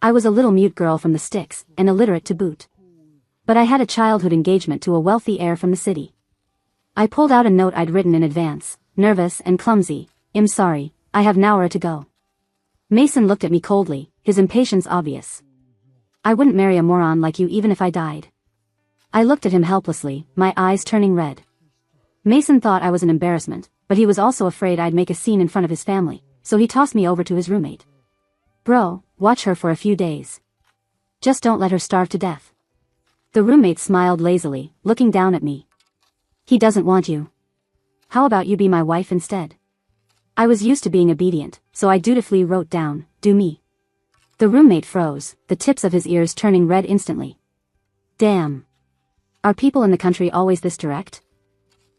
I was a little mute girl from the sticks, and illiterate to boot. But I had a childhood engagement to a wealthy heir from the city. I pulled out a note I'd written in advance, nervous and clumsy. "I'm sorry, I have an hour to go." Mason looked at me coldly, his impatience obvious. "I wouldn't marry a moron like you even if I died." I looked at him helplessly, my eyes turning red. Mason thought I was an embarrassment, but he was also afraid I'd make a scene in front of his family, so he tossed me over to his roommate. "Bro, watch her for a few days. Just don't let her starve to death." The roommate smiled lazily, looking down at me. "He doesn't want you. How about you be my wife instead?" I was used to being obedient, so I dutifully wrote down, "Do me." The roommate froze, the tips of his ears turning red instantly. Damn. Are people in the country always this direct?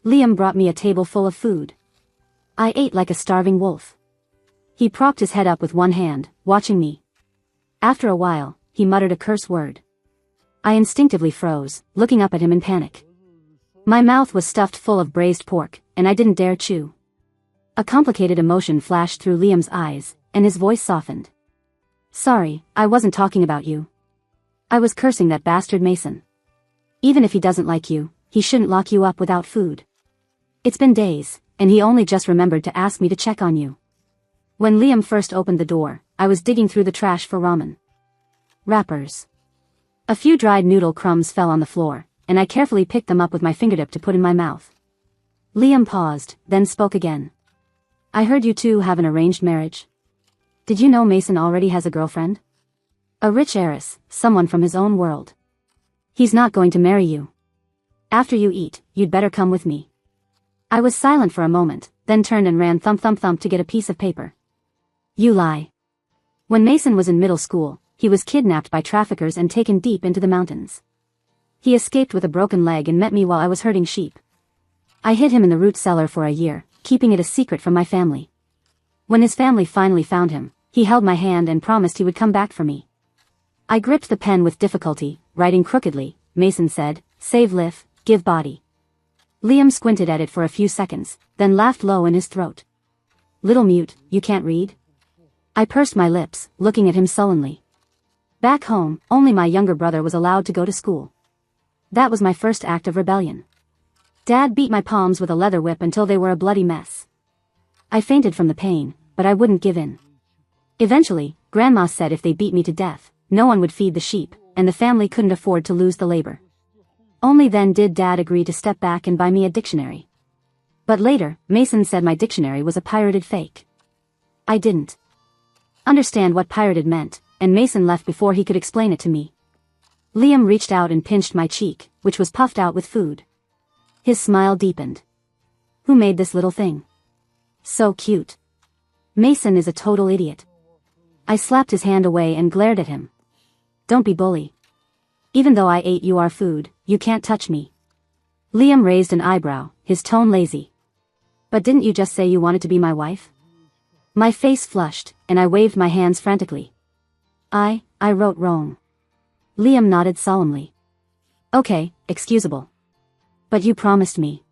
Liam brought me a table full of food. I ate like a starving wolf. He propped his head up with one hand, watching me. After a while, he muttered a curse word. I instinctively froze, looking up at him in panic. My mouth was stuffed full of braised pork, and I didn't dare chew. A complicated emotion flashed through Liam's eyes, and his voice softened. "Sorry, I wasn't talking about you. I was cursing that bastard Mason. Even if he doesn't like you, he shouldn't lock you up without food. It's been days, and he only just remembered to ask me to check on you." When Liam first opened the door, I was digging through the trash for ramen wrappers. A few dried noodle crumbs fell on the floor, and I carefully picked them up with my fingertip to put in my mouth. Liam paused, then spoke again. "I heard you two have an arranged marriage. Did you know Mason already has a girlfriend? A rich heiress, someone from his own world. He's not going to marry you. After you eat, you'd better come with me." I was silent for a moment, then turned and ran thump thump thump to get a piece of paper. "You lie." When Mason was in middle school, he was kidnapped by traffickers and taken deep into the mountains. He escaped with a broken leg and met me while I was herding sheep. I hid him in the root cellar for a year, keeping it a secret from my family. When his family finally found him, he held my hand and promised he would come back for me. I gripped the pen with difficulty, writing crookedly. Mason said, "Save life, give body." Liam squinted at it for a few seconds, then laughed low in his throat. "Little mute, you can't read?" I pursed my lips, looking at him sullenly. Back home, only my younger brother was allowed to go to school. That was my first act of rebellion. Dad beat my palms with a leather whip until they were a bloody mess. I fainted from the pain, but I wouldn't give in. Eventually, Grandma said if they beat me to death, no one would feed the sheep, and the family couldn't afford to lose the labor. Only then did Dad agree to step back and buy me a dictionary. But later, Mason said my dictionary was a pirated fake. I didn't understand what pirated meant, and Mason left before he could explain it to me. Liam reached out and pinched my cheek, which was puffed out with food. His smile deepened. "Who made this little thing? So cute." "Mason is a total idiot." I slapped his hand away and glared at him. "Don't be bully. Even though I ate your food, you can't touch me." Liam raised an eyebrow, his tone lazy. "But didn't you just say you wanted to be my wife?" My face flushed, and I waved my hands frantically. I wrote wrong." Liam nodded solemnly. "Okay, excusable. But you promised me.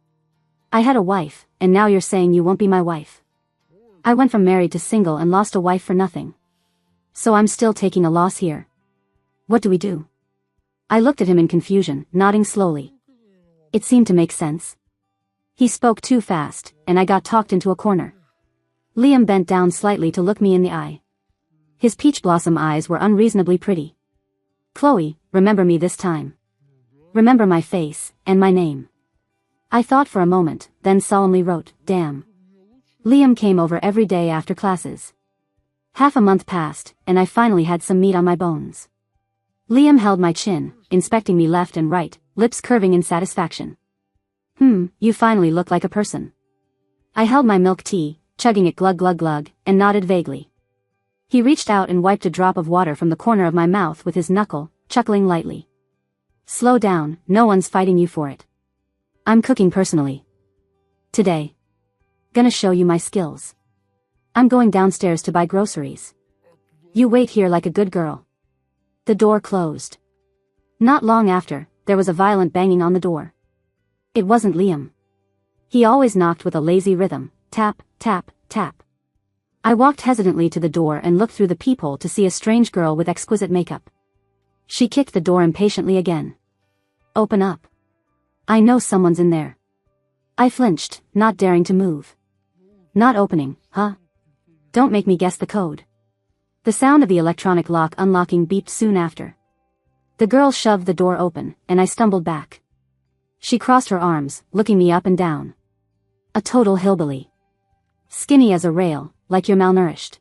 I had a wife, and now you're saying you won't be my wife. I went from married to single and lost a wife for nothing. So I'm still taking a loss here. What do we do?" I looked at him in confusion, nodding slowly. It seemed to make sense. He spoke too fast, and I got talked into a corner. Liam bent down slightly to look me in the eye. His peach blossom eyes were unreasonably pretty. "Chloe, remember me this time. Remember my face, and my name." I thought for a moment, then solemnly wrote, "Damn." Liam came over every day after classes. Half a month passed, and I finally had some meat on my bones. Liam held my chin, inspecting me left and right, lips curving in satisfaction. You finally look like a person." I held my milk tea, chugging it glug glug glug, and nodded vaguely. He reached out and wiped a drop of water from the corner of my mouth with his knuckle, chuckling lightly. "Slow down, no one's fighting you for it. I'm cooking personally. Today. Gonna show you my skills. I'm going downstairs to buy groceries. You wait here like a good girl." The door closed. Not long after, there was a violent banging on the door. It wasn't Liam. He always knocked with a lazy rhythm, tap, tap, tap. I walked hesitantly to the door and looked through the peephole to see a strange girl with exquisite makeup. She kicked the door impatiently again. Open up. I know someone's in there. I flinched, not daring to move. Not opening, huh? Don't make me guess the code. The sound of the electronic lock unlocking beeped soon after. The girl shoved the door open, and I stumbled back. She crossed her arms, looking me up and down. A total hillbilly. Skinny as a rail, like you're malnourished.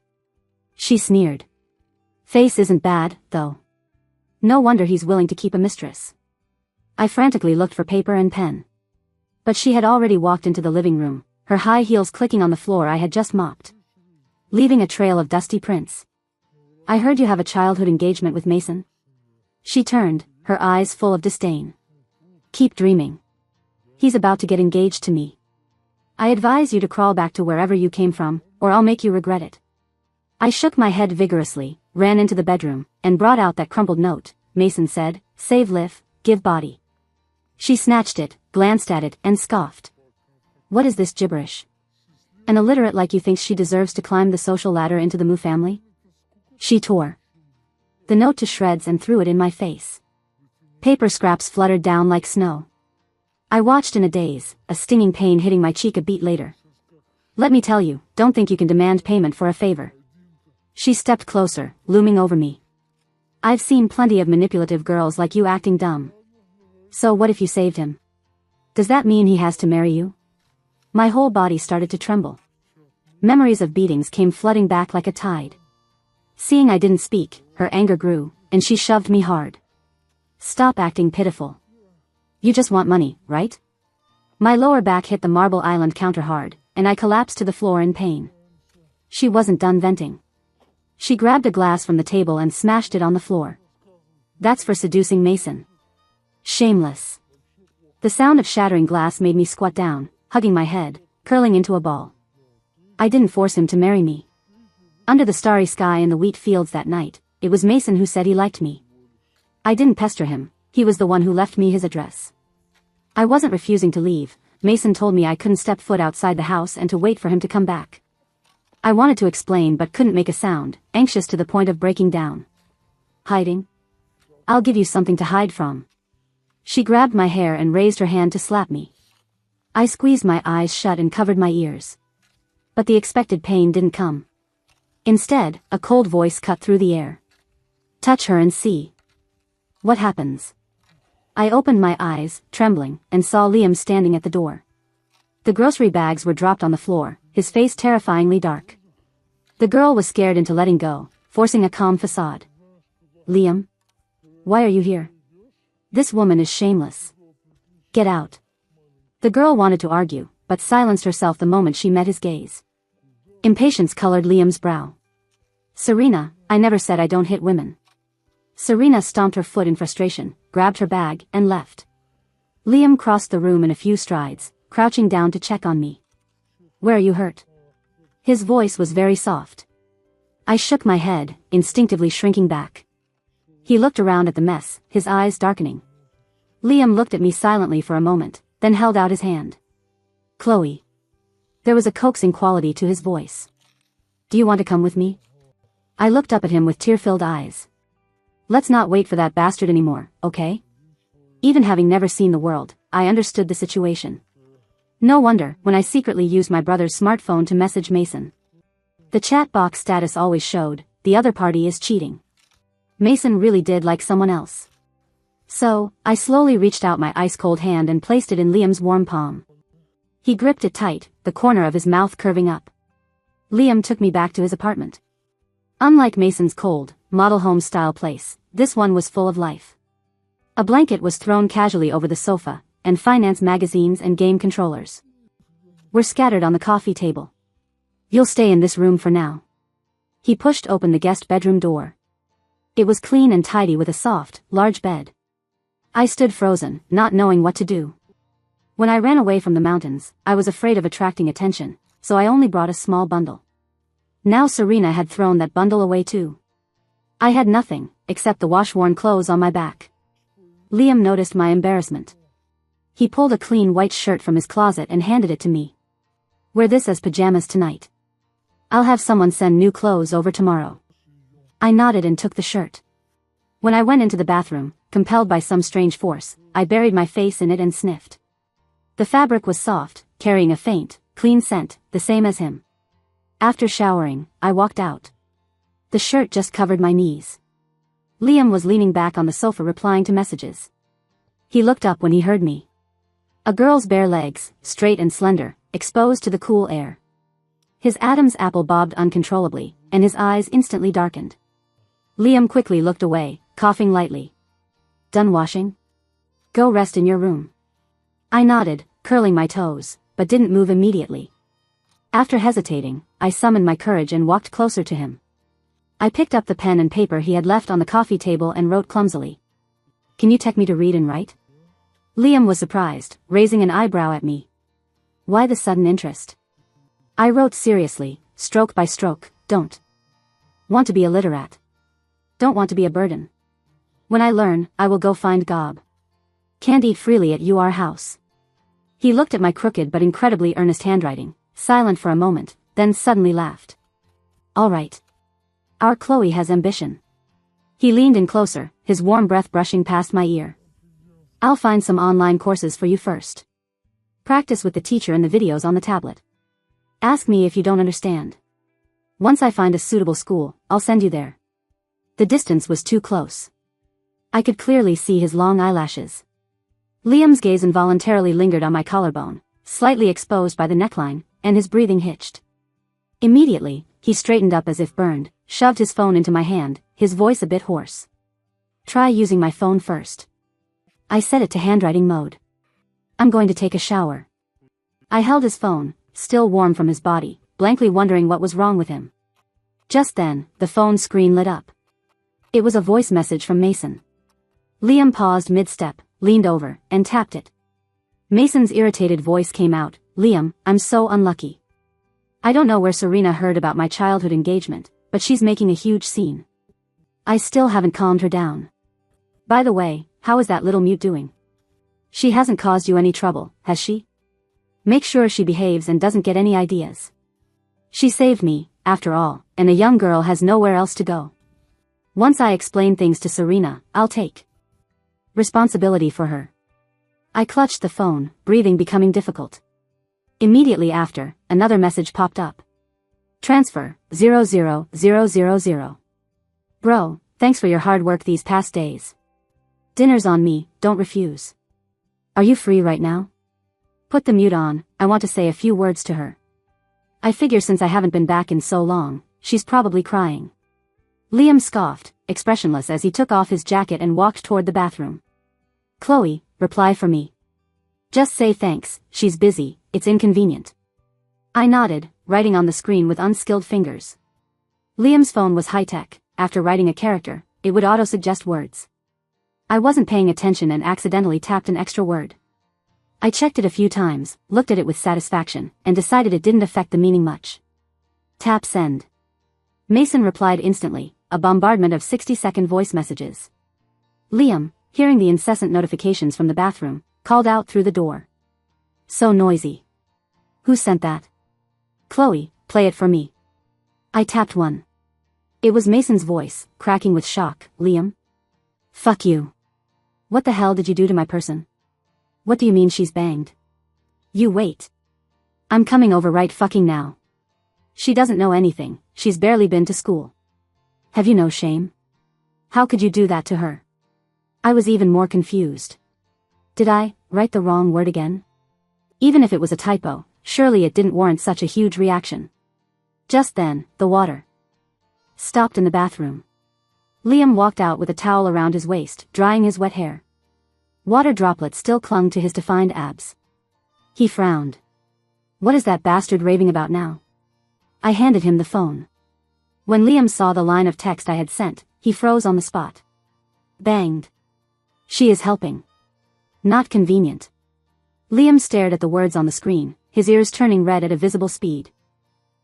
She sneered. Face isn't bad, though. No wonder he's willing to keep a mistress. I frantically looked for paper and pen. But she had already walked into the living room, her high heels clicking on the floor I had just mopped, leaving a trail of dusty prints. I heard you have a childhood engagement with Mason. She turned, her eyes full of disdain. Keep dreaming. He's about to get engaged to me. I advise you to crawl back to wherever you came from, or I'll make you regret it. I shook my head vigorously, ran into the bedroom, and brought out that crumpled note. Mason said, save life, give body. She snatched it, glanced at it, and scoffed. What is this gibberish? An illiterate like you thinks she deserves to climb the social ladder into the Moo family? She tore the note to shreds and threw it in my face. Paper scraps fluttered down like snow. I watched in a daze, a stinging pain hitting my cheek a beat later. Let me tell you, don't think you can demand payment for a favor. She stepped closer, looming over me. I've seen plenty of manipulative girls like you acting dumb. So what if you saved him? Does that mean he has to marry you? My whole body started to tremble. Memories of beatings came flooding back like a tide. Seeing I didn't speak, her anger grew, and she shoved me hard. Stop acting pitiful. You just want money, right? My lower back hit the Marble Island counter hard, and I collapsed to the floor in pain. She wasn't done venting. She grabbed a glass from the table and smashed it on the floor. That's for seducing Mason. Shameless. The sound of shattering glass made me squat down, hugging my head, curling into a ball. I didn't force him to marry me. Under the starry sky in the wheat fields that night, it was Mason who said he liked me. I didn't pester him, he was the one who left me his address. I wasn't refusing to leave. Mason told me I couldn't step foot outside the house and to wait for him to come back. I wanted to explain but couldn't make a sound, anxious to the point of breaking down. Hiding? I'll give you something to hide from. She grabbed my hair and raised her hand to slap me. I squeezed my eyes shut and covered my ears. But the expected pain didn't come. Instead, a cold voice cut through the air. Touch her and see what happens. I opened my eyes, trembling, and saw Liam standing at the door. The grocery bags were dropped on the floor, his face terrifyingly dark. The girl was scared into letting go, forcing a calm facade. Liam? Why are you here? This woman is shameless. Get out. The girl wanted to argue, but silenced herself the moment she met his gaze. Impatience colored Liam's brow. Serena, I never said I don't hit women. Serena stomped her foot in frustration, grabbed her bag, and left. Liam crossed the room in a few strides, crouching down to check on me. Where are you hurt? His voice was very soft. I shook my head, instinctively shrinking back. He looked around at the mess, his eyes darkening. Liam looked at me silently for a moment, then held out his hand. Chloe. There was a coaxing quality to his voice. Do you want to come with me? I looked up at him with tear-filled eyes. Let's not wait for that bastard anymore, okay? Even having never seen the world, I understood the situation. No wonder, when I secretly used my brother's smartphone to message Mason. The chat box status always showed, the other party is cheating. Mason really did like someone else. So, I slowly reached out my ice-cold hand and placed it in Liam's warm palm. He gripped it tight, the corner of his mouth curving up. Liam took me back to his apartment. Unlike Mason's cold, model home-style place, this one was full of life. A blanket was thrown casually over the sofa, and finance magazines and game controllers were scattered on the coffee table. You'll stay in this room for now. He pushed open the guest bedroom door. It was clean and tidy with a soft, large bed. I stood frozen, not knowing what to do. When I ran away from the mountains, I was afraid of attracting attention, so I only brought a small bundle. Now Serena had thrown that bundle away too. I had nothing, except the wash-worn clothes on my back. Liam noticed my embarrassment. He pulled a clean white shirt from his closet and handed it to me. Wear this as pajamas tonight. I'll have someone send new clothes over tomorrow. I nodded and took the shirt. When I went into the bathroom, compelled by some strange force, I buried my face in it and sniffed. The fabric was soft, carrying a faint, clean scent, the same as him. After showering, I walked out. The shirt just covered my knees. Liam was leaning back on the sofa replying to messages. He looked up when he heard me. A girl's bare legs, straight and slender, exposed to the cool air. His Adam's apple bobbed uncontrollably, and his eyes instantly darkened. Liam quickly looked away, coughing lightly. Done washing? Go rest in your room. I nodded, curling my toes, but didn't move immediately. After hesitating, I summoned my courage and walked closer to him. I picked up the pen and paper he had left on the coffee table and wrote clumsily. Can you take me to read and write? Liam was surprised, raising an eyebrow at me. Why the sudden interest? I wrote seriously, stroke by stroke, don't want to be a literate. Don't want to be a burden. When I learn, I will go find Gob. Can't eat freely at your house. He looked at my crooked but incredibly earnest handwriting, silent for a moment, then suddenly laughed. All right. Our Chloe has ambition. He leaned in closer, his warm breath brushing past my ear. I'll find some online courses for you first. Practice with the teacher and the videos on the tablet. Ask me if you don't understand. Once I find a suitable school, I'll send you there. The distance was too close. I could clearly see his long eyelashes. Liam's gaze involuntarily lingered on my collarbone, slightly exposed by the neckline, and his breathing hitched. Immediately, he straightened up as if burned, shoved his phone into my hand, his voice a bit hoarse. Try using my phone first. I set it to handwriting mode. I'm going to take a shower. I held his phone, still warm from his body, blankly wondering what was wrong with him. Just then, the phone screen lit up. It was a voice message from Mason. Liam paused mid-step, leaned over, and tapped it. Mason's irritated voice came out, Liam, I'm so unlucky. I don't know where Serena heard about my childhood engagement, but she's making a huge scene. I still haven't calmed her down. By the way, how is that little mute doing? She hasn't caused you any trouble, has she? Make sure she behaves and doesn't get any ideas. She saved me, after all, and a young girl has nowhere else to go. Once I explain things to Serena, I'll take responsibility for her. I clutched the phone, breathing becoming difficult. Immediately after, another message popped up. Transfer, 00000. Bro, thanks for your hard work these past days. Dinner's on me, don't refuse. Are you free right now? Put the mute on, I want to say a few words to her. I figure since I haven't been back in so long, she's probably crying. Liam scoffed, expressionless as he took off his jacket and walked toward the bathroom. Chloe, reply for me. Just say thanks, she's busy, it's inconvenient. I nodded, writing on the screen with unskilled fingers. Liam's phone was high-tech. After writing a character, it would auto-suggest words. I wasn't paying attention and accidentally tapped an extra word. I checked it a few times, looked at it with satisfaction, and decided it didn't affect the meaning much. Tap send. Mason replied instantly, a bombardment of 60-second voice messages. Liam, hearing the incessant notifications from the bathroom, called out through the door. So noisy. Who sent that? Chloe, play it for me. I tapped one. It was Mason's voice, cracking with shock. Liam? Fuck you. What the hell did you do to my person? What do you mean she's banged? You wait. I'm coming over right fucking now. She doesn't know anything, she's barely been to school. Have you no shame? How could you do that to her? I was even more confused. Did I write the wrong word again? Even if it was a typo, surely it didn't warrant such a huge reaction. Just then, the water stopped in the bathroom. Liam walked out with a towel around his waist, drying his wet hair. Water droplets still clung to his defined abs. He frowned. What is that bastard raving about now? I handed him the phone. When Liam saw the line of text I had sent, he froze on the spot. Banged. She is helping. Not convenient. Liam stared at the words on the screen, his ears turning red at a visible speed.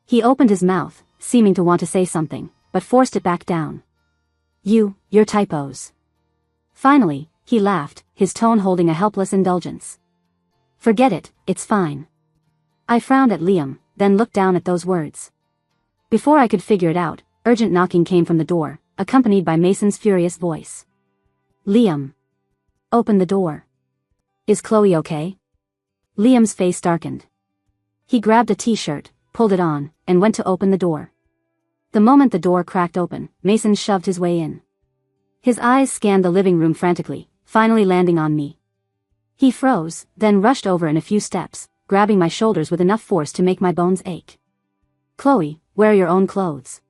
He opened his mouth, seeming to want to say something, but forced it back down. Your typos. Finally, he laughed, his tone holding a helpless indulgence. Forget it, it's fine. I frowned at Liam, then looked down at those words. Before I could figure it out, urgent knocking came from the door, accompanied by Mason's furious voice. Liam. Open the door. Is Chloe okay? Liam's face darkened. He grabbed a t-shirt, pulled it on, and went to open the door. The moment the door cracked open, Mason shoved his way in. His eyes scanned the living room frantically, finally landing on me. He froze, then rushed over in a few steps, grabbing my shoulders with enough force to make my bones ache. Chloe, wear your own clothes.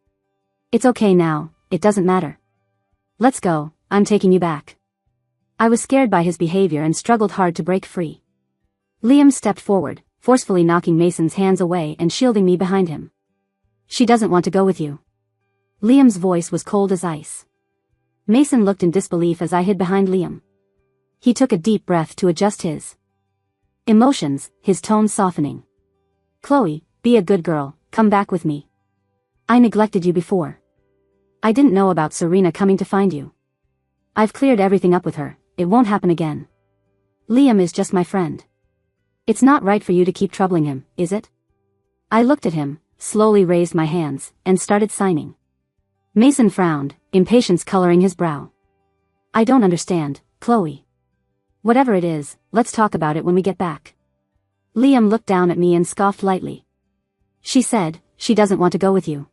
It's okay now, it doesn't matter. Let's go, I'm taking you back. I was scared by his behavior and struggled hard to break free. Liam stepped forward, forcefully knocking Mason's hands away and shielding me behind him. She doesn't want to go with you. Liam's voice was cold as ice. Mason looked in disbelief as I hid behind Liam. He took a deep breath to adjust his emotions, his tone softening. Chloe, be a good girl, come back with me. I neglected you before. I didn't know about Serena coming to find you. I've cleared everything up with her, it won't happen again. Liam is just my friend. It's not right for you to keep troubling him, is it? I looked at him, slowly raised my hands, and started signing. Mason frowned, impatience coloring his brow. I don't understand, Chloe. Whatever it is, let's talk about it when we get back. Liam looked down at me and scoffed lightly. She said, she doesn't want to go with you.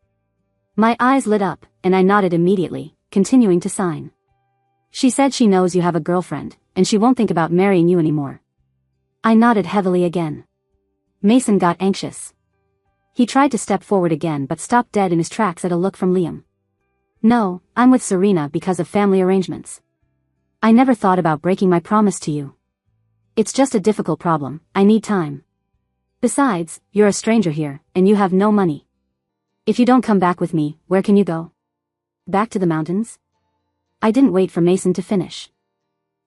My eyes lit up, and I nodded immediately, continuing to sign. She said she knows you have a girlfriend, and she won't think about marrying you anymore. I nodded heavily again. Mason got anxious. He tried to step forward again but stopped dead in his tracks at a look from Liam. No, I'm with Serena because of family arrangements. I never thought about breaking my promise to you. It's just a difficult problem, I need time. Besides, you're a stranger here, and you have no money. If you don't come back with me, where can you go? Back to the mountains? I didn't wait for Mason to finish.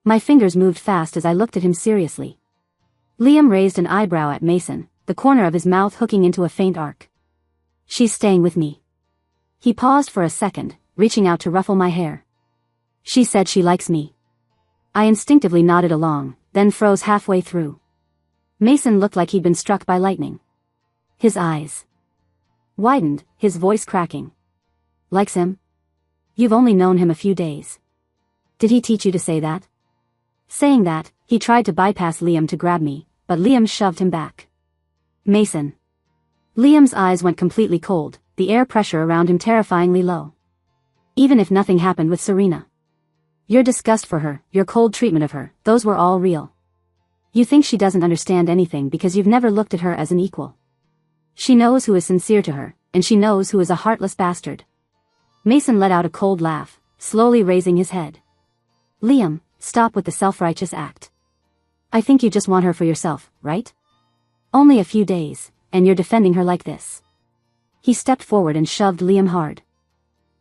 My fingers moved fast as I looked at him seriously. Liam raised an eyebrow at Mason, the corner of his mouth hooking into a faint arc. She's staying with me. He paused for a second, reaching out to ruffle my hair. She said she likes me. I instinctively nodded along, then froze halfway through. Mason looked like he'd been struck by lightning. His eyes widened, his voice cracking. Likes him? You've only known him a few days. Did he teach you to say that? Saying that, he tried to bypass Liam to grab me, but Liam shoved him back. Mason. Liam's eyes went completely cold, the air pressure around him terrifyingly low. Even if nothing happened with Serena. Your disgust for her, your cold treatment of her, those were all real. You think she doesn't understand anything because you've never looked at her as an equal. She knows who is sincere to her, and she knows who is a heartless bastard. Mason let out a cold laugh, slowly raising his head. Liam, stop with the self-righteous act. I think you just want her for yourself, right? Only a few days, and you're defending her like this. He stepped forward and shoved Liam hard.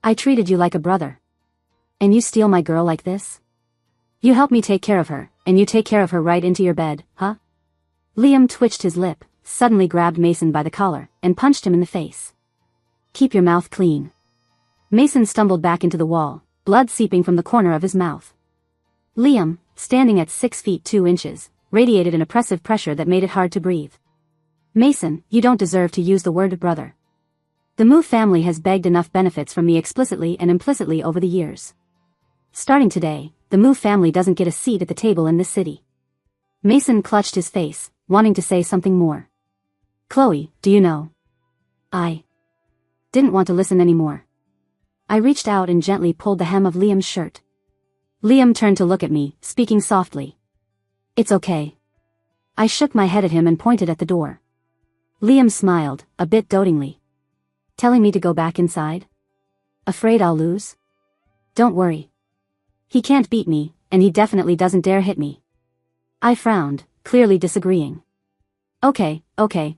I treated you like a brother. And you steal my girl like this? You help me take care of her, and you take care of her right into your bed, huh? Liam twitched his lip, suddenly grabbed Mason by the collar, and punched him in the face. Keep your mouth clean. Mason stumbled back into the wall, blood seeping from the corner of his mouth. Liam, standing at 6 feet 2 inches, radiated an oppressive pressure that made it hard to breathe. Mason, you don't deserve to use the word brother. The Mu family has begged enough benefits from me explicitly and implicitly over the years. Starting today, the Mu family doesn't get a seat at the table in this city. Mason clutched his face, wanting to say something more. Chloe, do you know? I didn't want to listen anymore. I reached out and gently pulled the hem of Liam's shirt. Liam turned to look at me, speaking softly. It's okay. I shook my head at him and pointed at the door. Liam smiled, a bit dotingly. Telling me to go back inside? Afraid I'll lose? Don't worry. He can't beat me, and he definitely doesn't dare hit me. I frowned, clearly disagreeing. Okay,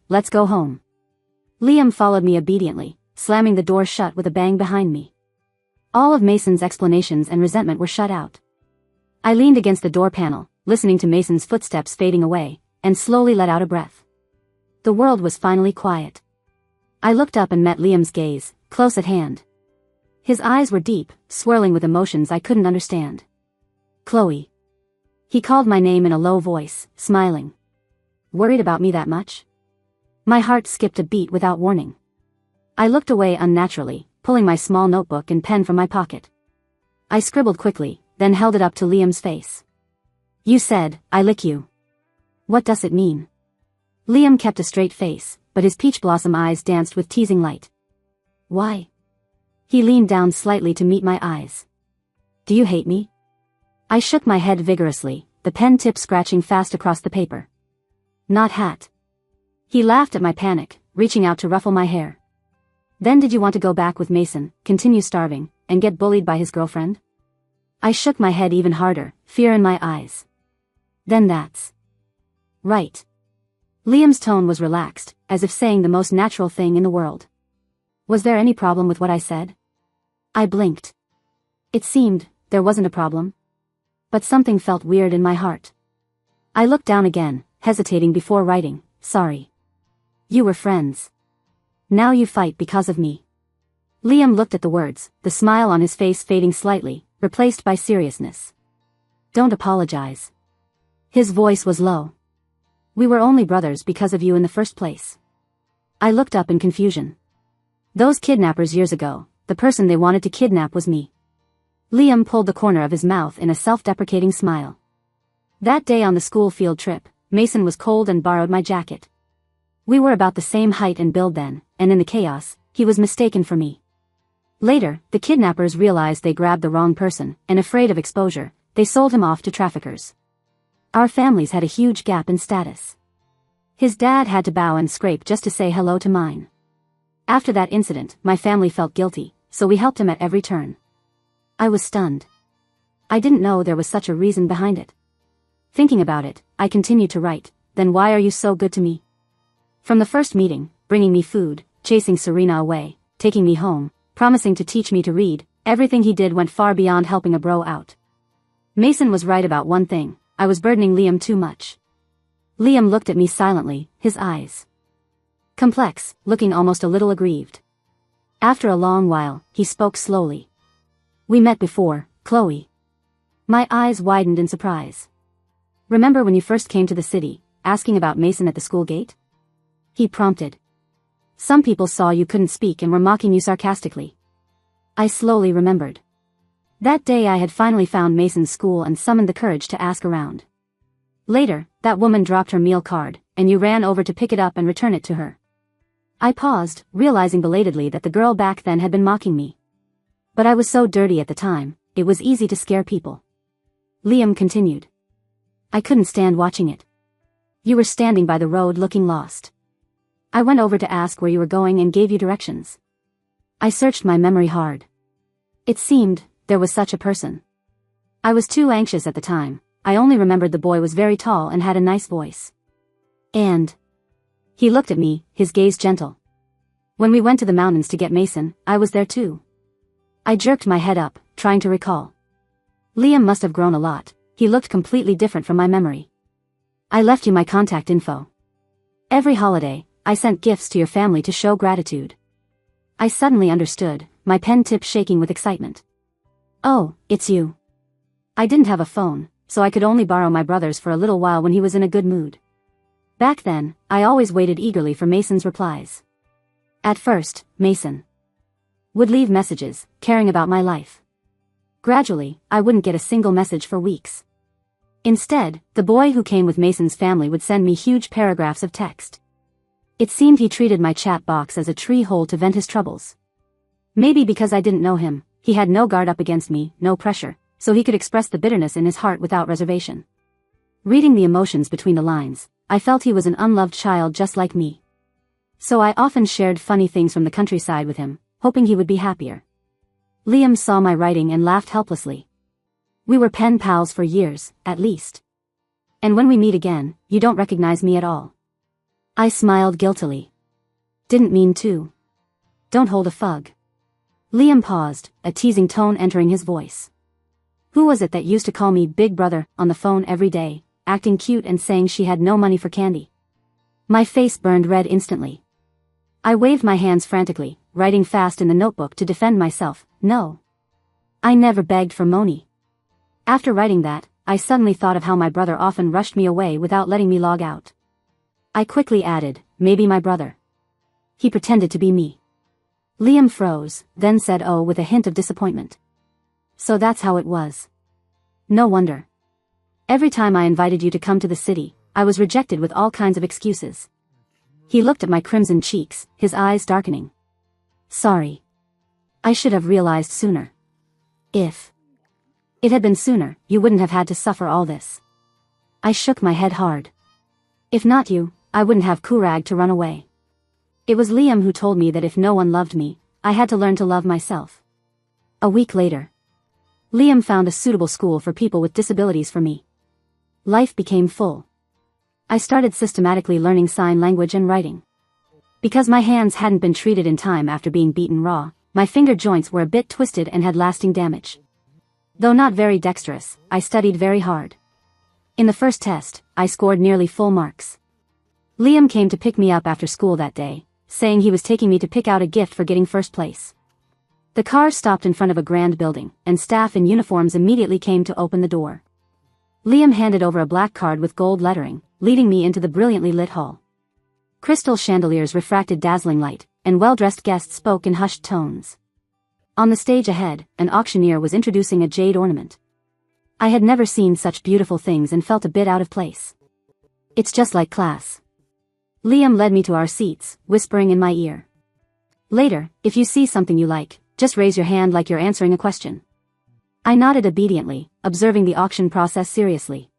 let's go home. Liam followed me obediently, slamming the door shut with a bang behind me. All of Mason's explanations and resentment were shut out. I leaned against the door panel, listening to Mason's footsteps fading away, and slowly let out a breath. The world was finally quiet. I looked up and met Liam's gaze, close at hand. His eyes were deep, swirling with emotions I couldn't understand. Chloe. He called my name in a low voice, smiling. Worried about me that much? My heart skipped a beat without warning. I looked away unnaturally, pulling my small notebook and pen from my pocket. I scribbled quickly, then held it up to Liam's face. You said, I lick you. What does it mean? Liam kept a straight face, but his peach blossom eyes danced with teasing light. Why? He leaned down slightly to meet my eyes. Do you hate me? I shook my head vigorously, the pen tip scratching fast across the paper. Not hat. He laughed at my panic, reaching out to ruffle my hair. Then did you want to go back with Mason, continue starving, and get bullied by his girlfriend? I shook my head even harder, fear in my eyes. Then that's right. Liam's tone was relaxed, as if saying the most natural thing in the world. Was there any problem with what I said? I blinked. It seemed there wasn't a problem. But something felt weird in my heart. I looked down again, hesitating before writing, sorry. You were friends. Now you fight because of me. Liam looked at the words, the smile on his face fading slightly, replaced by seriousness. Don't apologize. His voice was low. We were only brothers because of you in the first place. I looked up in confusion. Those kidnappers years ago, the person they wanted to kidnap was me. Liam pulled the corner of his mouth in a self-deprecating smile. That day on the school field trip, Mason was cold and borrowed my jacket. We were about the same height and build then, and in the chaos, he was mistaken for me. Later, the kidnappers realized they grabbed the wrong person, and afraid of exposure, they sold him off to traffickers. Our families had a huge gap in status. His dad had to bow and scrape just to say hello to mine. After that incident, my family felt guilty, so we helped him at every turn. I was stunned. I didn't know there was such a reason behind it. Thinking about it, I continued to write, then why are you so good to me? From the first meeting, bringing me food, chasing Serena away, taking me home, promising to teach me to read, everything he did went far beyond helping a bro out. Mason was right about one thing, I was burdening Liam too much. Liam looked at me silently, his eyes complex, looking almost a little aggrieved. After a long while, he spoke slowly. We met before, Chloe. My eyes widened in surprise. Remember when you first came to the city, asking about Mason at the school gate? He prompted. Some people saw you couldn't speak and were mocking you sarcastically. I slowly remembered. That day I had finally found Mason's school and summoned the courage to ask around. Later, that woman dropped her meal card, and you ran over to pick it up and return it to her. I paused, realizing belatedly that the girl back then had been mocking me. But I was so dirty at the time, it was easy to scare people. Liam continued. I couldn't stand watching it. You were standing by the road looking lost. I went over to ask where you were going and gave you directions. I searched my memory hard. It seemed there was such a person. I was too anxious at the time, I only remembered the boy was very tall and had a nice voice. And he looked at me, his gaze gentle. When we went to the mountains to get Mason, I was there too. I jerked my head up, trying to recall. Liam must have grown a lot, he looked completely different from my memory. I left you my contact info. Every holiday, I sent gifts to your family to show gratitude. I suddenly understood, my pen tip shaking with excitement. Oh, it's you. I didn't have a phone, so I could only borrow my brother's for a little while when he was in a good mood. Back then, I always waited eagerly for Mason's replies. At first, Mason would leave messages, caring about my life. Gradually, I wouldn't get a single message for weeks. Instead, the boy who came with Mason's family would send me huge paragraphs of text. It seemed he treated my chat box as a tree hole to vent his troubles. Maybe because I didn't know him, he had no guard up against me, no pressure, so he could express the bitterness in his heart without reservation. Reading the emotions between the lines, I felt he was an unloved child just like me. So I often shared funny things from the countryside with him, hoping he would be happier. Liam saw my writing and laughed helplessly. We were pen pals for years, at least. And when we meet again, you don't recognize me at all. I smiled guiltily. Didn't mean to. Don't hold a fug. Liam paused, a teasing tone entering his voice. Who was it that used to call me Big Brother on the phone every day, acting cute and saying she had no money for candy? My face burned red instantly. I waved my hands frantically, writing fast in the notebook to defend myself. No. I never begged for money. After writing that, I suddenly thought of how my brother often rushed me away without letting me log out. I quickly added, maybe my brother. He pretended to be me. Liam froze, then said oh with a hint of disappointment. So that's how it was. No wonder. Every time I invited you to come to the city, I was rejected with all kinds of excuses. He looked at my crimson cheeks, his eyes darkening. Sorry. I should have realized sooner. If it had been sooner, you wouldn't have had to suffer all this. I shook my head hard. If not you, I wouldn't have courage to run away. It was Liam who told me that if no one loved me, I had to learn to love myself. A week later, Liam found a suitable school for people with disabilities for me. Life became full. I started systematically learning sign language and writing. Because my hands hadn't been treated in time after being beaten raw, my finger joints were a bit twisted and had lasting damage. Though not very dexterous, I studied very hard. In the first test, I scored nearly full marks. Liam came to pick me up after school that day, saying he was taking me to pick out a gift for getting first place. The car stopped in front of a grand building, and staff in uniforms immediately came to open the door. Liam handed over a black card with gold lettering, leading me into the brilliantly lit hall. Crystal chandeliers refracted dazzling light, and well-dressed guests spoke in hushed tones. On the stage ahead, an auctioneer was introducing a jade ornament. I had never seen such beautiful things and felt a bit out of place. It's just like class. Liam led me to our seats, whispering in my ear. Later, if you see something you like, just raise your hand like you're answering a question. I nodded obediently, observing the auction process seriously.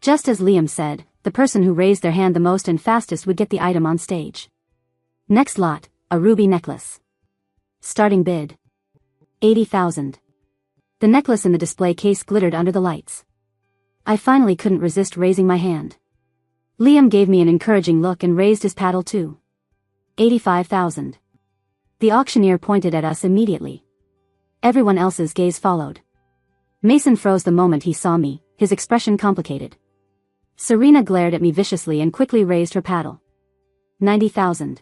Just as Liam said, the person who raised their hand the most and fastest would get the item on stage. Next lot, a ruby necklace. Starting bid. 80,000. The necklace in the display case glittered under the lights. I finally couldn't resist raising my hand. Liam gave me an encouraging look and raised his paddle too. 85,000. The auctioneer pointed at us immediately. Everyone else's gaze followed. Mason froze the moment he saw me, his expression complicated. Serena glared at me viciously and quickly raised her paddle. 90,000.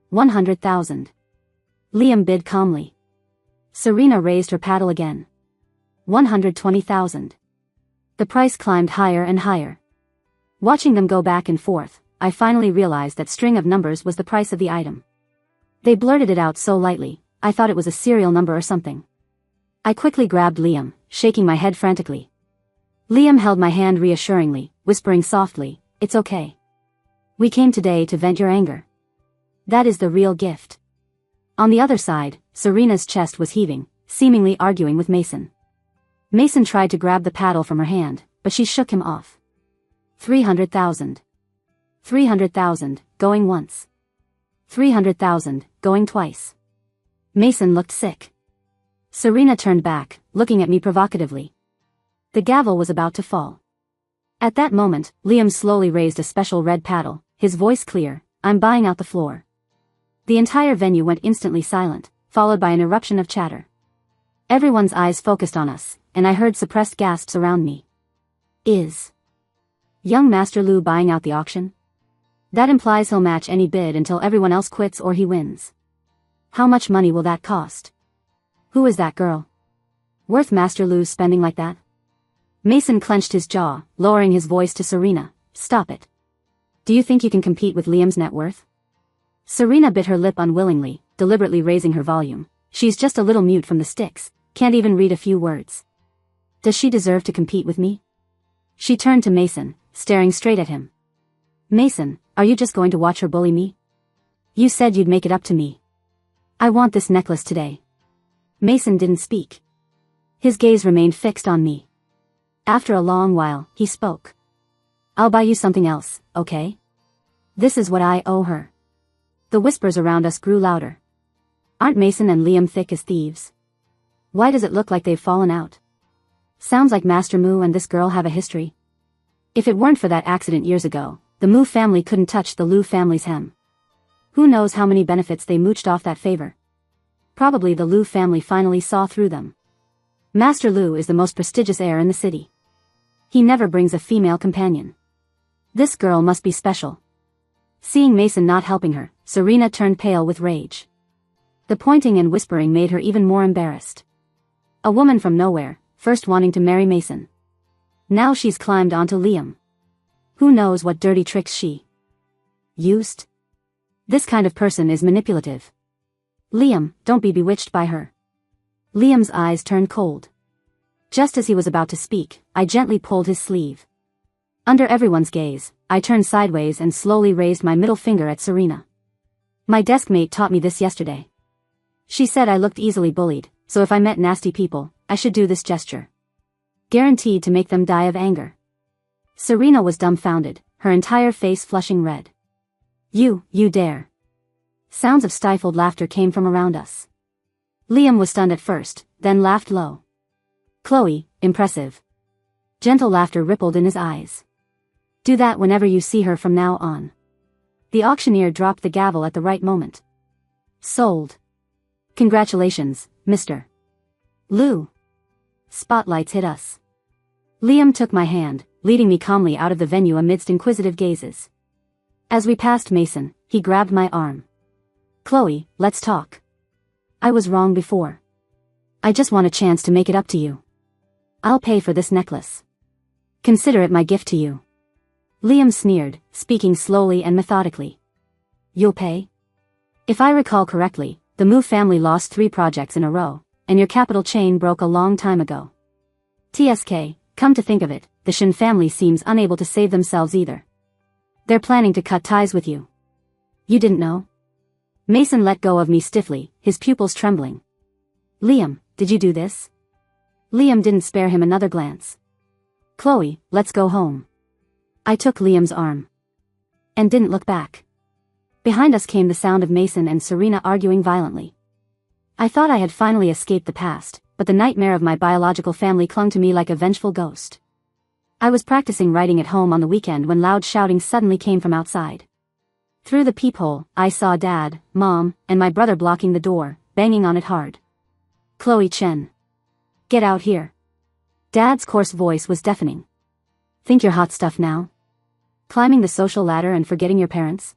100,000. Liam bid calmly. Serena raised her paddle again. 120,000. The price climbed higher and higher. Watching them go back and forth, I finally realized that string of numbers was the price of the item. They blurted it out so lightly, I thought it was a serial number or something. I quickly grabbed Liam, shaking my head frantically. Liam held my hand reassuringly, whispering softly, "It's okay. We came today to vent your anger. That is the real gift." On the other side, Serena's chest was heaving, seemingly arguing with Mason. Mason tried to grab the paddle from her hand, but she shook him off. 300,000. 300,000, going once. 300,000, going twice. Mason looked sick. Serena turned back, looking at me provocatively. The gavel was about to fall. At that moment, Liam slowly raised a special red paddle, his voice clear, "I'm buying out the floor." The entire venue went instantly silent, followed by an eruption of chatter. Everyone's eyes focused on us, and I heard suppressed gasps around me. Is young Master Lu buying out the auction? That implies he'll match any bid until everyone else quits or he wins. How much money will that cost? Who is that girl? Worth Master Lu's spending like that? Mason clenched his jaw, lowering his voice to Serena, "Stop it. Do you think you can compete with Liam's net worth?" Serena bit her lip unwillingly, deliberately raising her volume. She's just a little mute from the sticks, can't even read a few words. Does she deserve to compete with me? She turned to Mason, staring straight at him. "Mason, are you just going to watch her bully me? You said you'd make it up to me. I want this necklace today." Mason didn't speak. His gaze remained fixed on me. After a long while, he spoke. "I'll buy you something else, okay? This is what I owe her." The whispers around us grew louder. Aren't Mason and Liam thick as thieves? Why does it look like they've fallen out? Sounds like Master Mu and this girl have a history. If it weren't for that accident years ago, the Mu family couldn't touch the Lu family's hem. Who knows how many benefits they mooched off that favor. Probably the Lu family finally saw through them. Master Lu is the most prestigious heir in the city. He never brings a female companion. This girl must be special. Seeing Mason not helping her, Serena turned pale with rage. The pointing and whispering made her even more embarrassed. A woman from nowhere, first wanting to marry Mason. Now she's climbed onto Liam. Who knows what dirty tricks she used? This kind of person is manipulative. Liam, don't be bewitched by her. Liam's eyes turned cold. Just as he was about to speak, I gently pulled his sleeve. Under everyone's gaze, I turned sideways and slowly raised my middle finger at Serena. My desk mate taught me this yesterday. She said I looked easily bullied, so if I met nasty people, I should do this gesture. Guaranteed to make them die of anger. Serena was dumbfounded, her entire face flushing red. You dare. Sounds of stifled laughter came from around us. Liam was stunned at first, then laughed low. Chloe, impressive. Gentle laughter rippled in his eyes. Do that whenever you see her from now on. The auctioneer dropped the gavel at the right moment. Sold. Congratulations, Mr. Lou. Spotlights hit us. Liam took my hand, leading me calmly out of the venue amidst inquisitive gazes. As we passed Mason, he grabbed my arm. Chloe, let's talk. I was wrong before. I just want a chance to make it up to you. I'll pay for this necklace. Consider it my gift to you. Liam sneered, speaking slowly and methodically. You'll pay? If I recall correctly, the Mu family lost 3 projects in a row, and your capital chain broke a long time ago. TSK, come to think of it, the Shin family seems unable to save themselves either. They're planning to cut ties with you. You didn't know? Mason let go of me stiffly, his pupils trembling. Liam, did you do this? Liam didn't spare him another glance. Chloe, let's go home. I took Liam's arm. And didn't look back. Behind us came the sound of Mason and Serena arguing violently. I thought I had finally escaped the past, but the nightmare of my biological family clung to me like a vengeful ghost. I was practicing writing at home on the weekend when loud shouting suddenly came from outside. Through the peephole, I saw Dad, Mom, and my brother blocking the door, banging on it hard. Chloe Chen. Get out here. Dad's coarse voice was deafening. Think you're hot stuff now? Climbing the social ladder and forgetting your parents?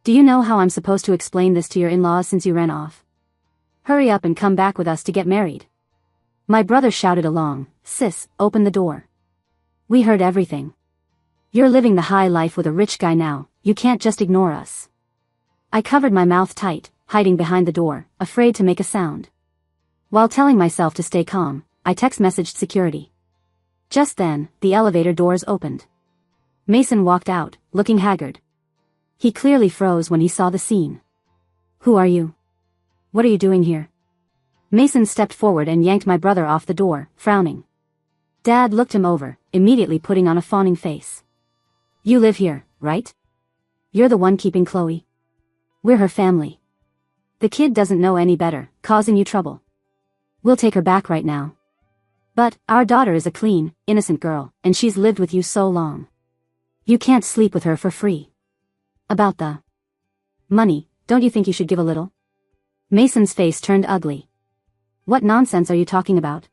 Do you know how I'm supposed to explain this to your in-laws since you ran off? Hurry up and come back with us to get married. My brother shouted along, Sis, open the door. We heard everything. You're living the high life with a rich guy now, you can't just ignore us. I covered my mouth tight, hiding behind the door, afraid to make a sound. While telling myself to stay calm, I text messaged security. Just then, the elevator doors opened. Mason walked out, looking haggard. He clearly froze when he saw the scene. Who are you? What are you doing here? Mason stepped forward and yanked my brother off the door, frowning. Dad looked him over, immediately putting on a fawning face. You live here, right? You're the one keeping Chloe. We're her family. The kid doesn't know any better, causing you trouble. We'll take her back right now. But, our daughter is a clean, innocent girl, and she's lived with you so long. You can't sleep with her for free. About the money, don't you think you should give a little? Mason's face turned ugly. What nonsense are you talking about?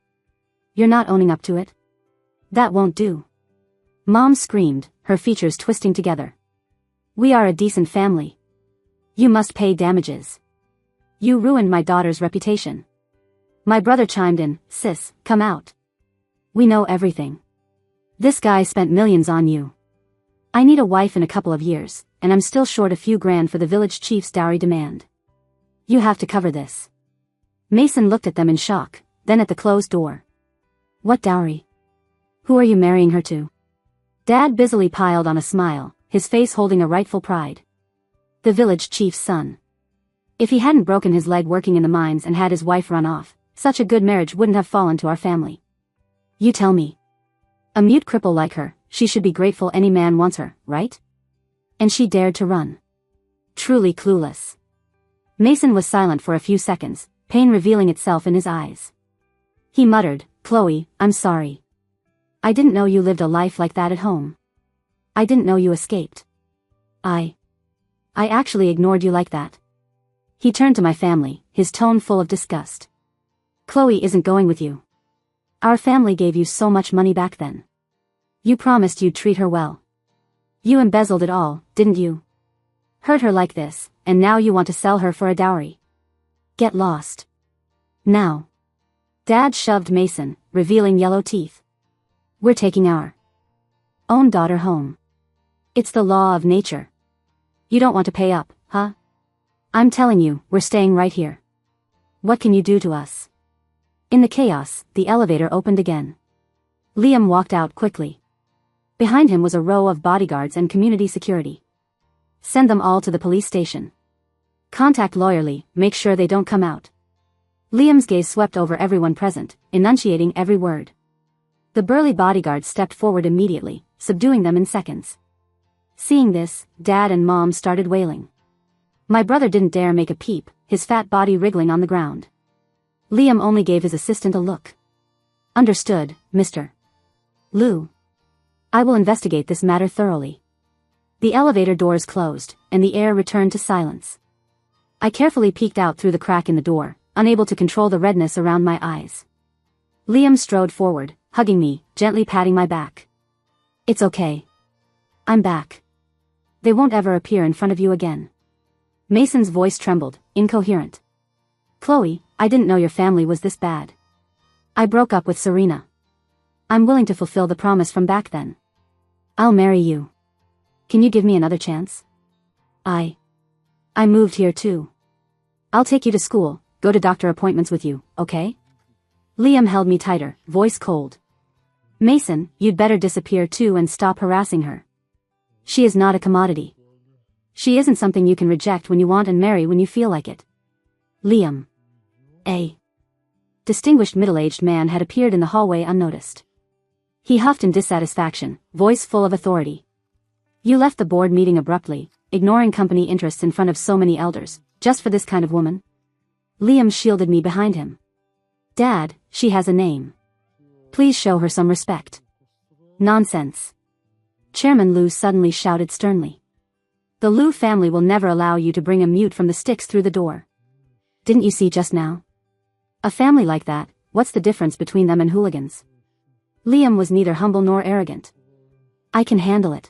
You're not owning up to it? That won't do. Mom screamed, her features twisting together. We are a decent family. You must pay damages. You ruined my daughter's reputation. My brother chimed in, Sis, come out. We know everything. This guy spent millions on you. I need a wife in a couple of years, and I'm still short a few grand for the village chief's dowry demand. You have to cover this. Mason looked at them in shock, then at the closed door. What dowry? Who are you marrying her to? Dad busily piled on a smile, his face holding a rightful pride. The village chief's son. If he hadn't broken his leg working in the mines and had his wife run off, such a good marriage wouldn't have fallen to our family. You tell me. A mute cripple like her, she should be grateful any man wants her, right? And she dared to run. Truly clueless. Mason was silent for a few seconds, pain revealing itself in his eyes. He muttered, Chloe, I'm sorry. I didn't know you lived a life like that at home. I didn't know you escaped. I actually ignored you like that. He turned to my family, his tone full of disgust. Chloe isn't going with you. Our family gave you so much money back then. You promised you'd treat her well. You embezzled it all, didn't you? Hurt her like this, and now you want to sell her for a dowry. Get lost. Now. Dad shoved Mason, revealing yellow teeth. We're taking our own daughter home. It's the law of nature. You don't want to pay up, huh? I'm telling you, we're staying right here. What can you do to us? In the chaos, the elevator opened again. Liam walked out quickly. Behind him was a row of bodyguards and community security. Send them all to the police station. Contact lawyerly, make sure they don't come out. Liam's gaze swept over everyone present, enunciating every word. The burly bodyguards stepped forward immediately, subduing them in seconds. Seeing this, Dad and Mom started wailing. My brother didn't dare make a peep, his fat body wriggling on the ground. Liam only gave his assistant a look. Understood, Mr. Liu. I will investigate this matter thoroughly. The elevator doors closed, and the air returned to silence. I carefully peeked out through the crack in the door, unable to control the redness around my eyes. Liam strode forward, hugging me, gently patting my back. It's okay. I'm back. They won't ever appear in front of you again. Mason's voice trembled, incoherent. Chloe, I didn't know your family was this bad. I broke up with Serena. I'm willing to fulfill the promise from back then. I'll marry you. Can you give me another chance? I moved here too. I'll take you to school, go to doctor appointments with you, okay? Liam held me tighter, voice cold. Mason, you'd better disappear too and stop harassing her. She is not a commodity. She isn't something you can reject when you want and marry when you feel like it. Liam. A distinguished middle-aged man had appeared in the hallway unnoticed. He huffed in dissatisfaction, voice full of authority. You left the board meeting abruptly, ignoring company interests in front of so many elders, just for this kind of woman? Liam shielded me behind him. Dad, she has a name. Please show her some respect. Nonsense. Chairman Liu suddenly shouted sternly. The Liu family will never allow you to bring a mute from the sticks through the door. Didn't you see just now? A family like that, what's the difference between them and hooligans? Liam was neither humble nor arrogant. I can handle it.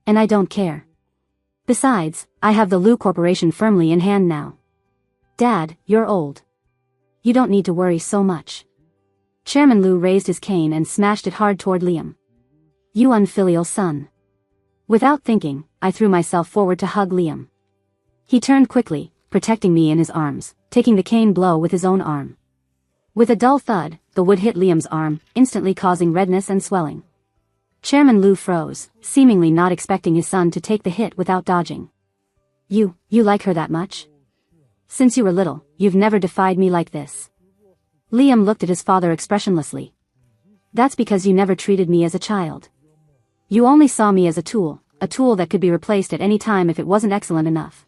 And I don't care. Besides, I have the Liu Corporation firmly in hand now. Dad, you're old. You don't need to worry so much. Chairman Liu raised his cane and smashed it hard toward Liam. You unfilial son. Without thinking, I threw myself forward to hug Liam. He turned quickly, protecting me in his arms, taking the cane blow with his own arm. With a dull thud, the wood hit Liam's arm, instantly causing redness and swelling. Chairman Liu froze, seemingly not expecting his son to take the hit without dodging. You like her that much? Since you were little, you've never defied me like this. Liam looked at his father expressionlessly. That's because you never treated me as a child. You only saw me as a tool that could be replaced at any time if it wasn't excellent enough.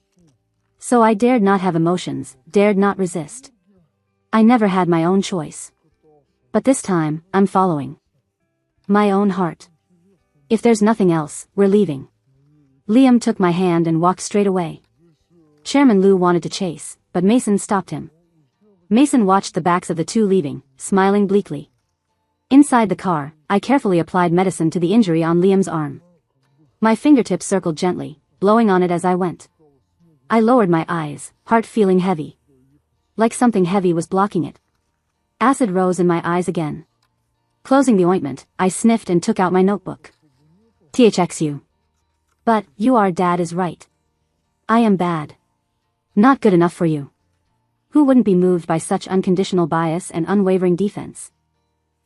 So I dared not have emotions, dared not resist. I never had my own choice. But this time, I'm following my own heart. If there's nothing else, we're leaving. Liam took my hand and walked straight away. Chairman Liu wanted to chase, but Mason stopped him. Mason watched the backs of the two leaving, smiling bleakly. Inside the car, I carefully applied medicine to the injury on Liam's arm. My fingertips circled gently, blowing on it as I went. I lowered my eyes, heart feeling heavy. Like something heavy was blocking it. Acid rose in my eyes again. Closing the ointment, I sniffed and took out my notebook. THXU. But, Dad is right. I am bad. Not good enough for you. Who wouldn't be moved by such unconditional bias and unwavering defense?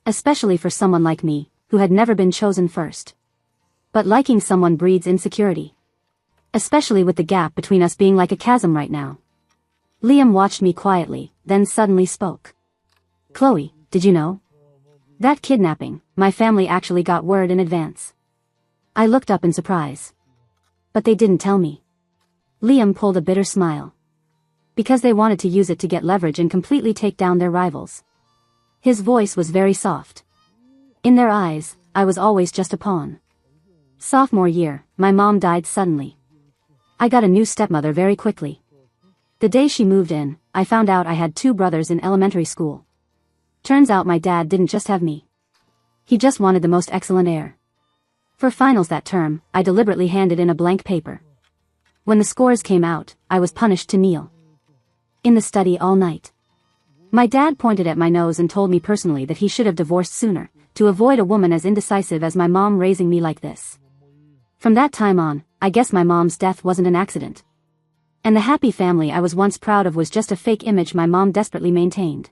Especially for someone like me, who had never been chosen first. But liking someone breeds insecurity. Especially with the gap between us being like a chasm right now. Liam watched me quietly, then suddenly spoke. Chloe, did you know? That kidnapping, my family actually got word in advance. I looked up in surprise. But they didn't tell me. Liam pulled a bitter smile. Because they wanted to use it to get leverage and completely take down their rivals. His voice was very soft. In their eyes, I was always just a pawn. Sophomore year, my mom died suddenly. I got a new stepmother very quickly. The day she moved in, I found out I had 2 brothers in elementary school. Turns out my dad didn't just have me. He just wanted the most excellent heir. For finals that term, I deliberately handed in a blank paper. When the scores came out, I was punished to kneel in the study all night. My dad pointed at my nose and told me personally that he should have divorced sooner, to avoid a woman as indecisive as my mom raising me like this. From that time on, I guess my mom's death wasn't an accident. And the happy family I was once proud of was just a fake image my mom desperately maintained.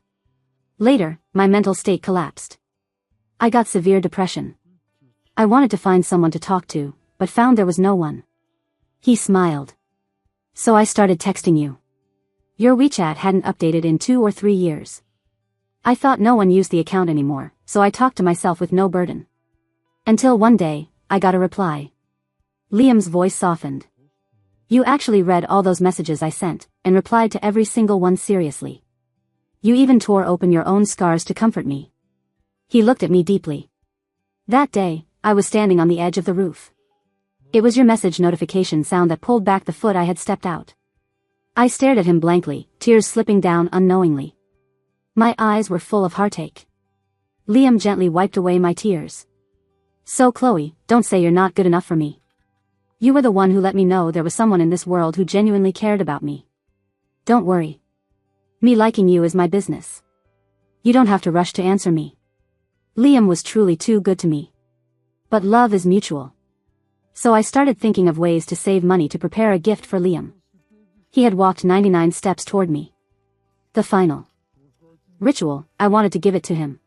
Later, my mental state collapsed. I got severe depression. I wanted to find someone to talk to, but found there was no one. He smiled. So I started texting you. Your WeChat hadn't updated in 2 or 3 years. I thought no one used the account anymore, so I talked to myself with no burden. Until one day, I got a reply. Liam's voice softened. You actually read all those messages I sent, and replied to every single one seriously. You even tore open your own scars to comfort me. He looked at me deeply. That day, I was standing on the edge of the roof. It was your message notification sound that pulled back the foot I had stepped out. I stared at him blankly, tears slipping down unknowingly. My eyes were full of heartache. Liam gently wiped away my tears. So Chloe, don't say you're not good enough for me. You were the one who let me know there was someone in this world who genuinely cared about me. Don't worry. Me liking you is my business. You don't have to rush to answer me. Liam was truly too good to me. But love is mutual. So I started thinking of ways to save money to prepare a gift for Liam. He had walked 99 steps toward me. The final ritual, I wanted to give it to him.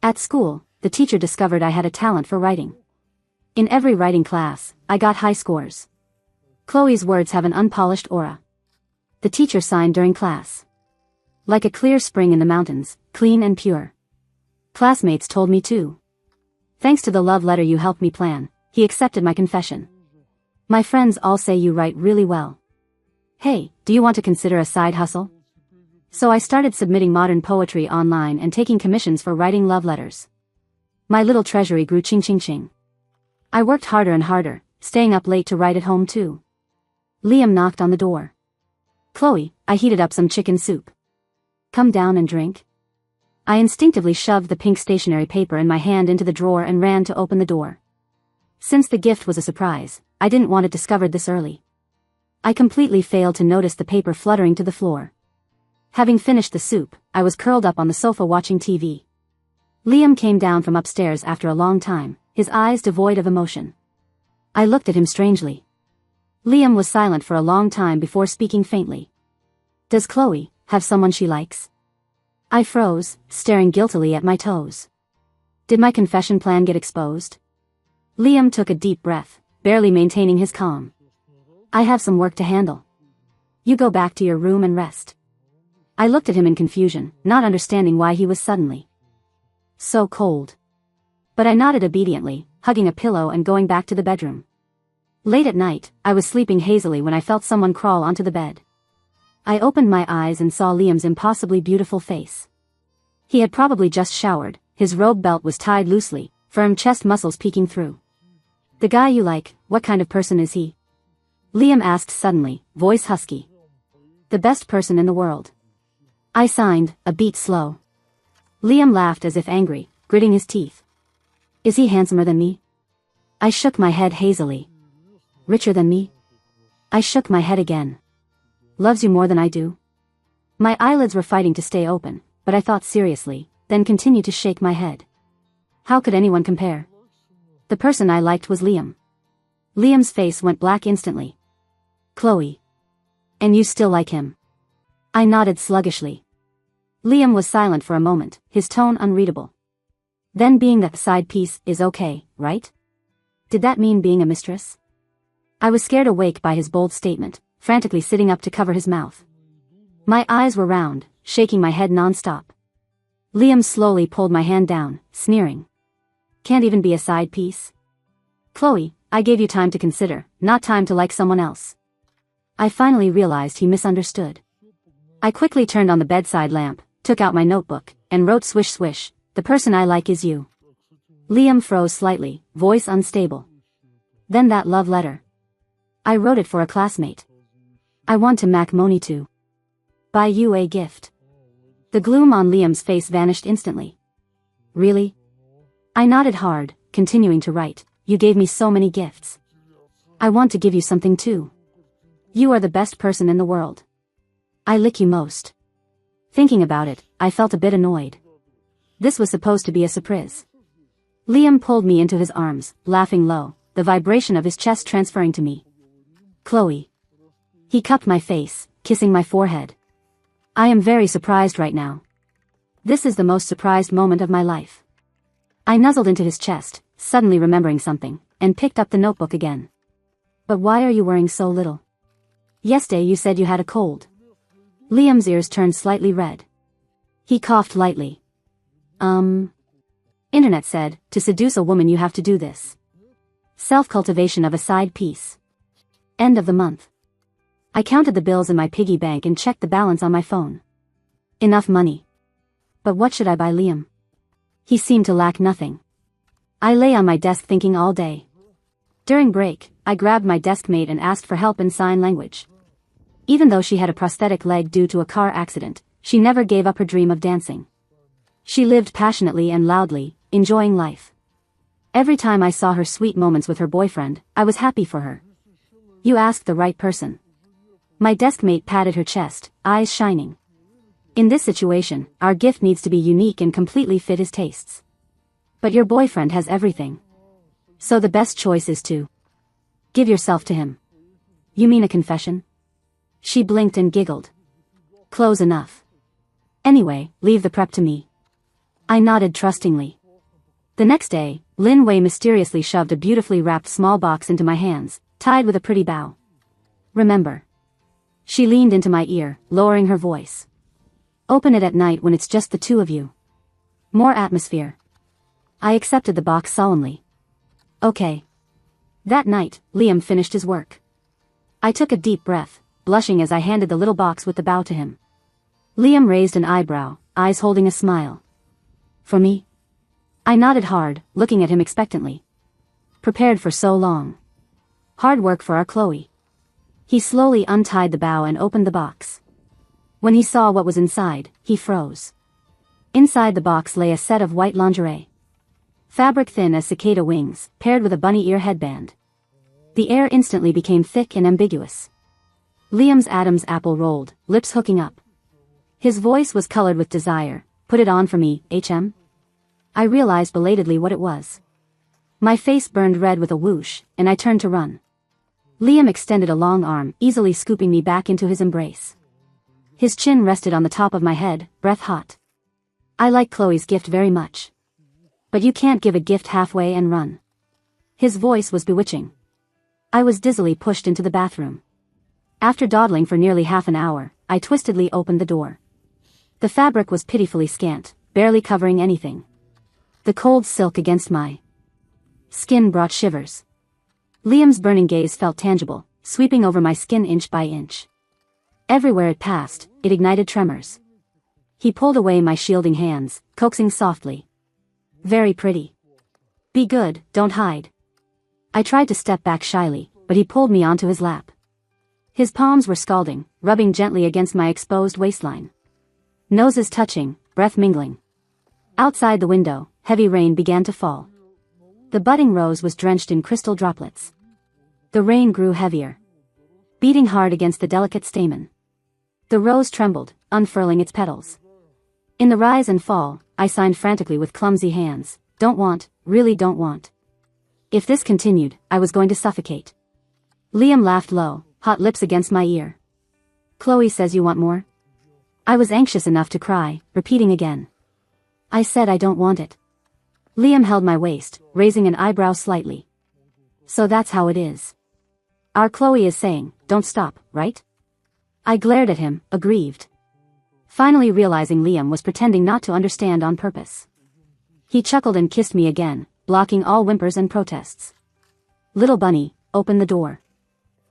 At school, the teacher discovered I had a talent for writing. In every writing class, I got high scores. Chloe's words have an unpolished aura. The teacher signed during class. Like a clear spring in the mountains, clean and pure. Classmates told me too. Thanks to the love letter you helped me plan, he accepted my confession. My friends all say you write really well. Hey, do you want to consider a side hustle? So I started submitting modern poetry online and taking commissions for writing love letters. My little treasury grew ching. I worked harder and harder, staying up late to write at home too. Liam knocked on the door. Chloe, I heated up some chicken soup. Come down and drink. I instinctively shoved the pink stationery paper in my hand into the drawer and ran to open the door. Since the gift was a surprise, I didn't want it discovered this early. I completely failed to notice the paper fluttering to the floor. Having finished the soup, I was curled up on the sofa watching TV. Liam came down from upstairs after a long time, his eyes devoid of emotion. I looked at him strangely. Liam was silent for a long time before speaking faintly. Does Chloe have someone she likes? I froze, staring guiltily at my toes. Did my confession plan get exposed? Liam took a deep breath, barely maintaining his calm. I have some work to handle. You go back to your room and rest. I looked at him in confusion, not understanding why he was suddenly so cold. But I nodded obediently, hugging a pillow and going back to the bedroom. Late at night, I was sleeping hazily when I felt someone crawl onto the bed. I opened my eyes and saw Liam's impossibly beautiful face. He had probably just showered, his robe belt was tied loosely, firm chest muscles peeking through. The guy you like, what kind of person is he? Liam asked suddenly, voice husky. The best person in the world. I signed, a beat slow. Liam laughed as if angry, gritting his teeth. Is he handsomer than me? I shook my head hazily. Richer than me? I shook my head again. Loves you more than I do? My eyelids were fighting to stay open, but I thought seriously, then continued to shake my head. How could anyone compare? The person I liked was Liam. Liam's face went black instantly. Chloe. And you still like him? I nodded sluggishly. Liam was silent for a moment, his tone unreadable. Then being that side piece is okay, right? Did that mean being a mistress? I was scared awake by his bold statement, frantically sitting up to cover his mouth. My eyes were round, shaking my head non-stop. Liam slowly pulled my hand down, sneering. Can't even be a side piece? Chloe, I gave you time to consider, not time to like someone else. I finally realized he misunderstood. I quickly turned on the bedside lamp, took out my notebook, and wrote swish swish, the person I like is you. Liam froze slightly, voice unstable. Then that love letter. I wrote it for a classmate. I want to make money to buy you a gift. The gloom on Liam's face vanished instantly. Really? I nodded hard, continuing to write, you gave me so many gifts. I want to give you something too. You are the best person in the world. I lick you most. Thinking about it, I felt a bit annoyed. This was supposed to be a surprise. Liam pulled me into his arms, laughing low, the vibration of his chest transferring to me. Chloe. He cupped my face, kissing my forehead. I am very surprised right now. This is the most surprised moment of my life. I nuzzled into his chest, suddenly remembering something, and picked up the notebook again. But why are you worrying so little? Yesterday you said you had a cold. Liam's ears turned slightly red. He coughed lightly. Internet said, to seduce a woman you have to do this. Self-cultivation of a side piece. End of the month. I counted the bills in my piggy bank and checked the balance on my phone. Enough money. But what should I buy Liam? He seemed to lack nothing. I lay on my desk thinking all day. During break, I grabbed my desk mate and asked for help in sign language. Even though she had a prosthetic leg due to a car accident, she never gave up her dream of dancing. She lived passionately and loudly, enjoying life. Every time I saw her sweet moments with her boyfriend, I was happy for her. You asked the right person. My desk mate patted her chest, eyes shining. In this situation, our gift needs to be unique and completely fit his tastes. But your boyfriend has everything. So the best choice is to give yourself to him. You mean a confession? She blinked and giggled. Close enough. Anyway, leave the prep to me. I nodded trustingly. The next day, Lin Wei mysteriously shoved a beautifully wrapped small box into my hands, tied with a pretty bow. Remember. She leaned into my ear, lowering her voice. Open it at night when it's just the two of you. More atmosphere. I accepted the box solemnly. Okay. That night, Liam finished his work. I took a deep breath, blushing as I handed the little box with the bow to him. Liam raised an eyebrow, eyes holding a smile. For me? I nodded hard, looking at him expectantly. Prepared for so long. Hard work for our Chloe. He slowly untied the bow and opened the box. When he saw what was inside, he froze. Inside the box lay a set of white lingerie. Fabric thin as cicada wings, paired with a bunny ear headband. The air instantly became thick and ambiguous. Liam's Adam's apple rolled, lips hooking up. His voice was colored with desire. Put it on for me, HM? I realized belatedly what it was. My face burned red with a whoosh, and I turned to run. Liam extended a long arm, easily scooping me back into his embrace. His chin rested on the top of my head, breath hot. I like Chloe's gift very much. But you can't give a gift halfway and run. His voice was bewitching. I was dizzily pushed into the bathroom. After dawdling for nearly half an hour, I twistedly opened the door. The fabric was pitifully scant, barely covering anything. The cold silk against my skin brought shivers. Liam's burning gaze felt tangible, sweeping over my skin inch by inch. Everywhere it passed, it ignited tremors. He pulled away my shielding hands, coaxing softly. Very pretty. Be good, don't hide. I tried to step back shyly, but he pulled me onto his lap. His palms were scalding, rubbing gently against my exposed waistline. Noses touching, breath mingling. Outside the window, heavy rain began to fall. The budding rose was drenched in crystal droplets. The rain grew heavier, beating hard against the delicate stamen. The rose trembled, unfurling its petals. In the rise and fall, I signed frantically with clumsy hands. Don't want, really don't want. If this continued, I was going to suffocate. Liam laughed low, hot lips against my ear. Chloe says you want more? I was anxious enough to cry, repeating again. I said I don't want it. Liam held my waist, raising an eyebrow slightly. So that's how it is. Our Chloe is saying, don't stop, right? I glared at him, aggrieved. Finally realizing Liam was pretending not to understand on purpose. He chuckled and kissed me again, blocking all whimpers and protests. Little bunny, open the door.